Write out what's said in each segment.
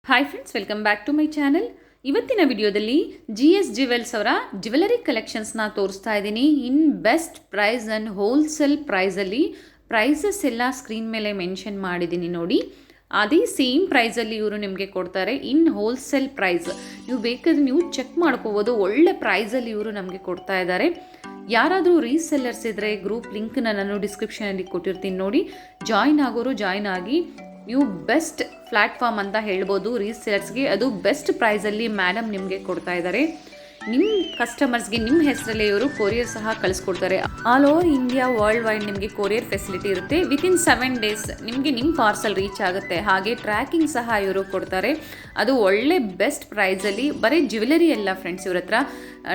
Hi friends, welcome back to my channel. ಇವತ್ತಿನ ವಿಡಿಯೋದಲ್ಲಿ GS jewels ಅವರ ಜ್ಯುವೆಲರಿ ಕಲೆಕ್ಷನ್ಸ್ನ ತೋರಿಸ್ತಾ ಇದ್ದೀನಿ. In best price and wholesale ಪ್ರೈಸಲ್ಲಿ ಪ್ರೈಸಸ್ ಎಲ್ಲ ಸ್ಕ್ರೀನ್ ಮೇಲೆ ಮೆನ್ಷನ್ ಮಾಡಿದ್ದೀನಿ ನೋಡಿ. ಅದೇ ಸೇಮ್ ಪ್ರೈಸಲ್ಲಿ ಇವರು ನಿಮಗೆ ಕೊಡ್ತಾರೆ. ಇನ್ ಹೋಲ್ಸೇಲ್ ಪ್ರೈಸ್ ನೀವು ಬೇಕಾದ್ರೆ ನೀವು ಚೆಕ್ ಮಾಡ್ಕೋಬೋದು. ಒಳ್ಳೆ ಪ್ರೈಸಲ್ಲಿ ಇವರು ನಮಗೆ ಕೊಡ್ತಾ ಇದ್ದಾರೆ. ಯಾರಾದರೂ ರೀಸೆಲ್ಲರ್ಸ್ ಇದ್ದರೆ ಗ್ರೂಪ್ ಲಿಂಕ್ನ ನಾನು ಡಿಸ್ಕ್ರಿಪ್ಷನಲ್ಲಿ ಕೊಟ್ಟಿರ್ತೀನಿ ನೋಡಿ. ಜಾಯಿನ್ ಆಗೋರು ಜಾಯಿನ್ ಆಗಿ. ನೀವು ಬೆಸ್ಟ್ ಪ್ಲ್ಯಾಟ್ಫಾರ್ಮ್ ಅಂತ ಹೇಳ್ಬೋದು ರೀಸೇಲರ್ಸ್ಗೆ. ಅದು ಬೆಸ್ಟ್ ಪ್ರೈಸಲ್ಲಿ ಮೇಡಮ್ ನಿಮಗೆ ಕೊಡ್ತಾ ಇದ್ದಾರೆ. ನಿಮ್ಮ ಕಸ್ಟಮರ್ಸ್ಗೆ ನಿಮ್ಮ ಹೆಸರಲ್ಲೇ ಇವರು ಕೊರಿಯರ್ ಸಹ ಕಳಿಸ್ಕೊಡ್ತಾರೆ. All over India world wide ನಿಮಗೆ ಕೊರಿಯರ್ ಫೆಸಿಲಿಟಿ ಇರುತ್ತೆ. ವಿತಿನ್ 7 days ನಿಮಗೆ ನಿಮ್ಮ ಪಾರ್ಸಲ್ ರೀಚ್ ಆಗುತ್ತೆ. ಹಾಗೆ ಟ್ರ್ಯಾಕಿಂಗ್ ಸಹ ಇವರು ಕೊಡ್ತಾರೆ. ಅದು ಒಳ್ಳೆ ಬೆಸ್ಟ್ ಪ್ರೈಸಲ್ಲಿ. ಬರೀ ಜ್ಯುವೆಲರಿ ಎಲ್ಲ ಫ್ರೆಂಡ್ಸ್, ಇವ್ರ ಹತ್ರ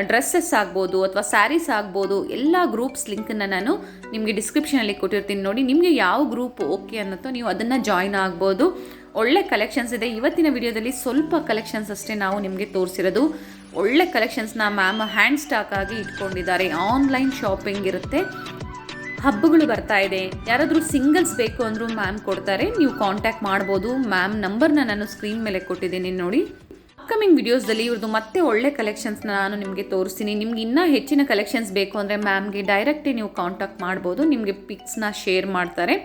ಡ್ರೆಸ್ಸಸ್ ಆಗ್ಬೋದು ಅಥವಾ ಸ್ಯಾರೀಸ್ ಆಗ್ಬೋದು. ಎಲ್ಲ ಗ್ರೂಪ್ಸ್ ಲಿಂಕನ್ನು ನಾನು ನಿಮಗೆ ಡಿಸ್ಕ್ರಿಪ್ಷನಲ್ಲಿ ಕೊಟ್ಟಿರ್ತೀನಿ ನೋಡಿ. ನಿಮಗೆ ಯಾವ ಗ್ರೂಪ್ ಓಕೆ ಅನ್ನತ್ತೋ ನೀವು ಅದನ್ನು ಜಾಯಿನ್ ಆಗ್ಬೋದು. ಒಳ್ಳೆ ಕಲೆಕ್ಷನ್ಸ್ ಇದೆ. ಇವತ್ತಿನ ವಿಡಿಯೋದಲ್ಲಿ ಸ್ವಲ್ಪ ಕಲೆಕ್ಷನ್ಸ್ ಅಷ್ಟೇ ನಾವು ನಿಮಗೆ ತೋರಿಸಿರೋದು. ಒಳ್ಳೆ ಕಲೆಕ್ಷನ್ಸ್ನ ಮ್ಯಾಮ್ ಹ್ಯಾಂಡ್ ಸ್ಟಾಕ್ ಆಗಿ ಇಟ್ಕೊಂಡಿದ್ದಾರೆ. ಆನ್ಲೈನ್ ಶಾಪಿಂಗ್ ಇರುತ್ತೆ. ಹಬ್ಬಗಳು ಬರ್ತಾ ಇದೆ, ಯಾರಾದರೂ ಸಿಂಗಲ್ಸ್ ಬೇಕು ಅಂದರೂ ಮ್ಯಾಮ್ ಕೊಡ್ತಾರೆ. ನೀವು ಕಾಂಟ್ಯಾಕ್ಟ್ ಮಾಡ್ಬೋದು. ಮ್ಯಾಮ್ ನಂಬರ್ನ ನಾನು ಸ್ಕ್ರೀನ್ ಮೇಲೆ ಕೊಟ್ಟಿದ್ದೀನಿ ನೋಡಿ. ಅಪ್ಕಮಿಂಗ್ ವಿಡಿಯೋಸ್ದಲ್ಲಿ ಇವ್ರದ್ದು ಮತ್ತೆ ಒಳ್ಳೆ ಕಲೆಕ್ಷನ್ಸ್ನ ನಾನು ನಿಮಗೆ ತೋರಿಸ್ತೀನಿ. ನಿಮ್ಗೆ ಇನ್ನೂ ಹೆಚ್ಚಿನ ಕಲೆಕ್ಷನ್ಸ್ ಬೇಕು ಅಂದರೆ ಮ್ಯಾಮ್ಗೆ ಡೈರೆಕ್ಟೇ ನೀವು ಕಾಂಟ್ಯಾಕ್ಟ್ ಮಾಡ್ಬೋದು. ನಿಮಗೆ ಪಿಕ್ಸ್ನ ಶೇರ್ ಮಾಡ್ತಾರೆ.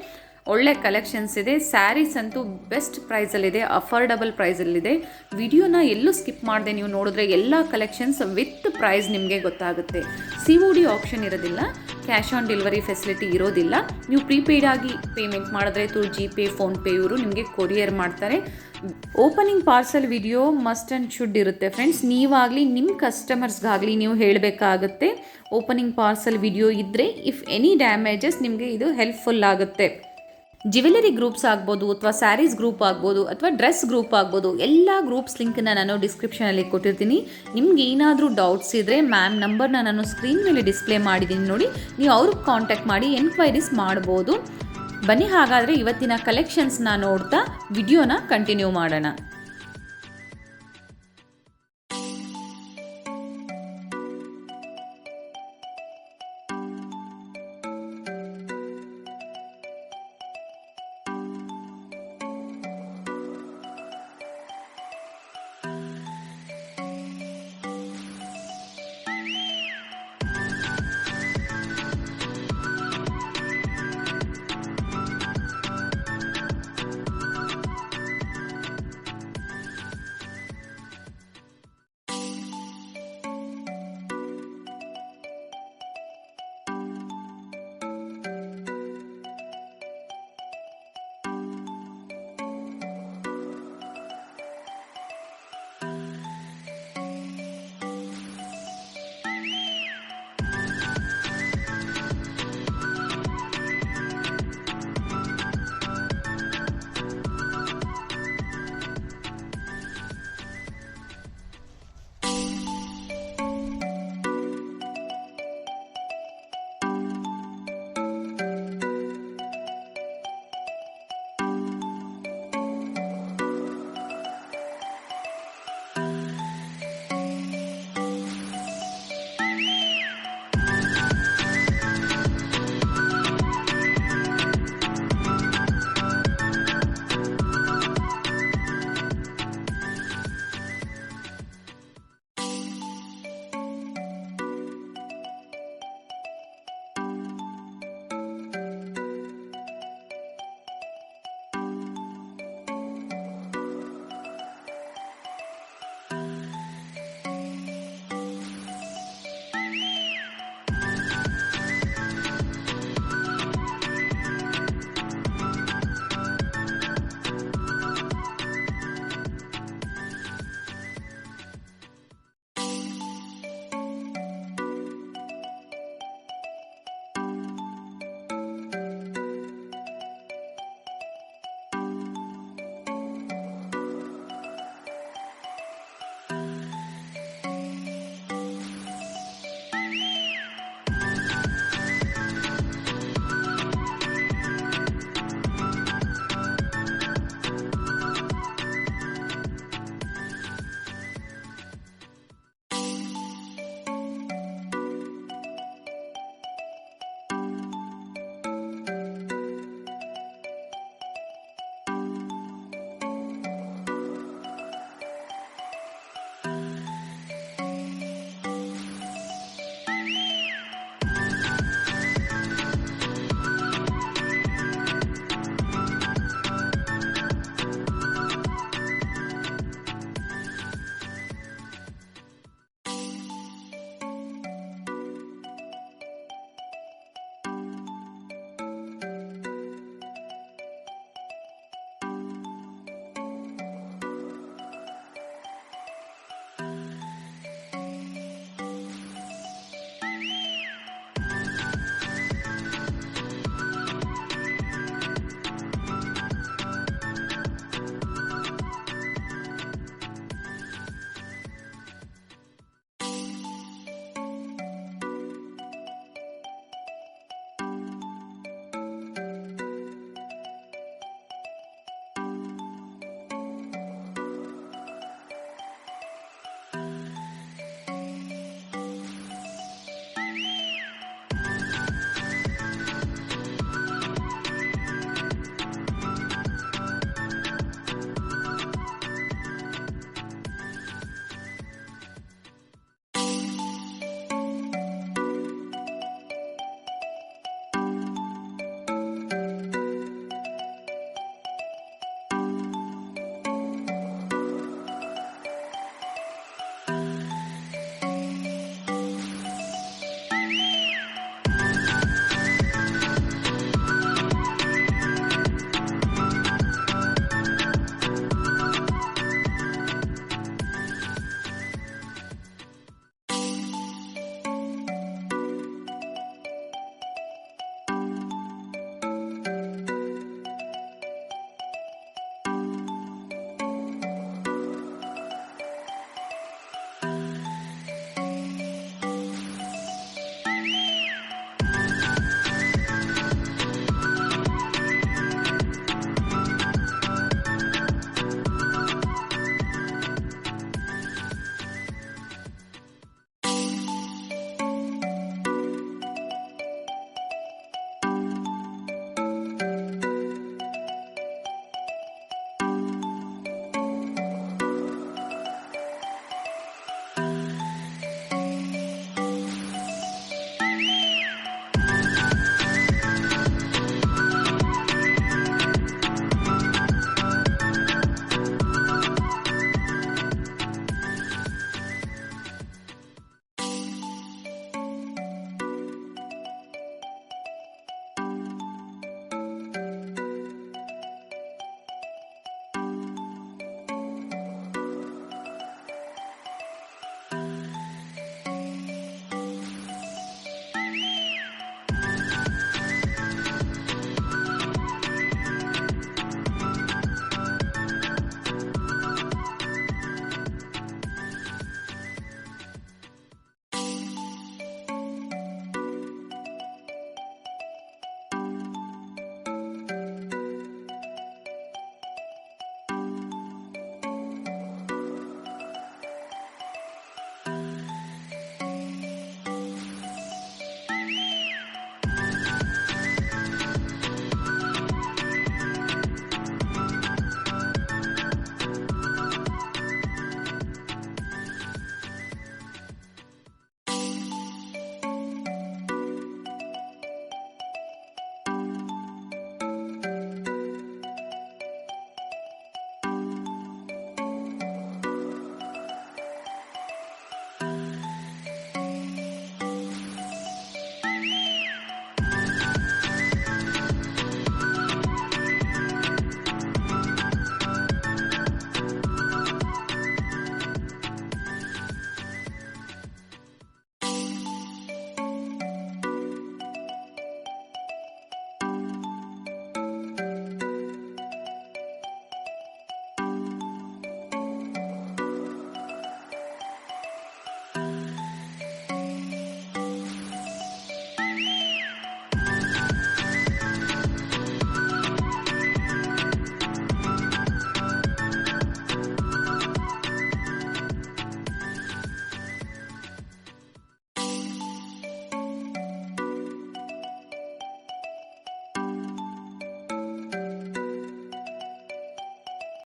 ಒಳ್ಳೆ ಕಲೆಕ್ಷನ್ಸ್ ಇದೆ. ಸ್ಯಾರೀಸ್ ಅಂತೂ ಬೆಸ್ಟ್ ಪ್ರೈಸಲ್ಲಿದೆ, ಅಫೋರ್ಡಬಲ್ ಪ್ರೈಸಲ್ಲಿದೆ. ವಿಡಿಯೋನ ಎಲ್ಲೂ ಸ್ಕಿಪ್ ಮಾಡದೆ ನೀವು ನೋಡಿದ್ರೆ ಎಲ್ಲ ಕಲೆಕ್ಷನ್ಸ್ ವಿತ್ ಪ್ರೈಸ್ ನಿಮಗೆ ಗೊತ್ತಾಗುತ್ತೆ. COD ಆಪ್ಷನ್ ಇರೋದಿಲ್ಲ, ಕ್ಯಾಶ್ ಆನ್ ಡೆಲಿವರಿ ಫೆಸಿಲಿಟಿ ಇರೋದಿಲ್ಲ. ನೀವು ಪ್ರೀಪೇಯ್ಡ್ ಆಗಿ ಪೇಮೆಂಟ್ ಮಾಡಿದ್ರೆ ಥ್ರೂ GPay, ಫೋನ್ಪೇ ಇವರು ನಿಮಗೆ ಕೊರಿಯರ್ ಮಾಡ್ತಾರೆ. Opening parcel video must and should ಇರುತ್ತೆ ಫ್ರೆಂಡ್ಸ್. ನೀವಾಗಲಿ ನಿಮ್ಮ ಕಸ್ಟಮರ್ಸ್ಗಾಗಲಿ ನೀವು ಹೇಳಬೇಕಾಗುತ್ತೆ. ಓಪನಿಂಗ್ ಪಾರ್ಸಲ್ ವಿಡಿಯೋ ಇದ್ದರೆ ಇಫ್ ಎನಿ ಡ್ಯಾಮೇಜಸ್ ನಿಮಗೆ ಇದು ಹೆಲ್ಪ್ಫುಲ್ ಆಗುತ್ತೆ. ಜ್ಯುವೆಲರಿ ಗ್ರೂಪ್ಸ್ ಆಗ್ಬೋದು ಅಥವಾ ಸ್ಯಾರೀಸ್ ಗ್ರೂಪ್ ಆಗ್ಬೋದು ಅಥವಾ ಡ್ರೆಸ್ ಗ್ರೂಪ್ ಆಗ್ಬೋದು. ಎಲ್ಲ ಗ್ರೂಪ್ಸ್ ಲಿಂಕನ್ನು ನಾನು ಡಿಸ್ಕ್ರಿಪ್ಷನಲ್ಲಿ ಕೊಟ್ಟಿರ್ತೀನಿ. ನಿಮ್ಗೆ ಏನಾದರೂ ಡೌಟ್ಸ್ ಇದ್ದರೆ ಮ್ಯಾಮ್ ನಂಬರ್ನ ನಾನು ಸ್ಕ್ರೀನ್ ಮೇಲೆ ಡಿಸ್ಪ್ಲೇ ಮಾಡಿದ್ದೀನಿ ನೋಡಿ. ನೀವು ಅವ್ರಿಗೆ ಕಾಂಟ್ಯಾಕ್ಟ್ ಮಾಡಿ ಎನ್ಕ್ವೈರೀಸ್ ಮಾಡ್ಬೋದು. ಬನ್ನಿ ಹಾಗಾದರೆ ಇವತ್ತಿನ ಕಲೆಕ್ಷನ್ಸ್ನ ನೋಡ್ತಾ ವಿಡಿಯೋನ ಕಂಟಿನ್ಯೂ ಮಾಡೋಣ.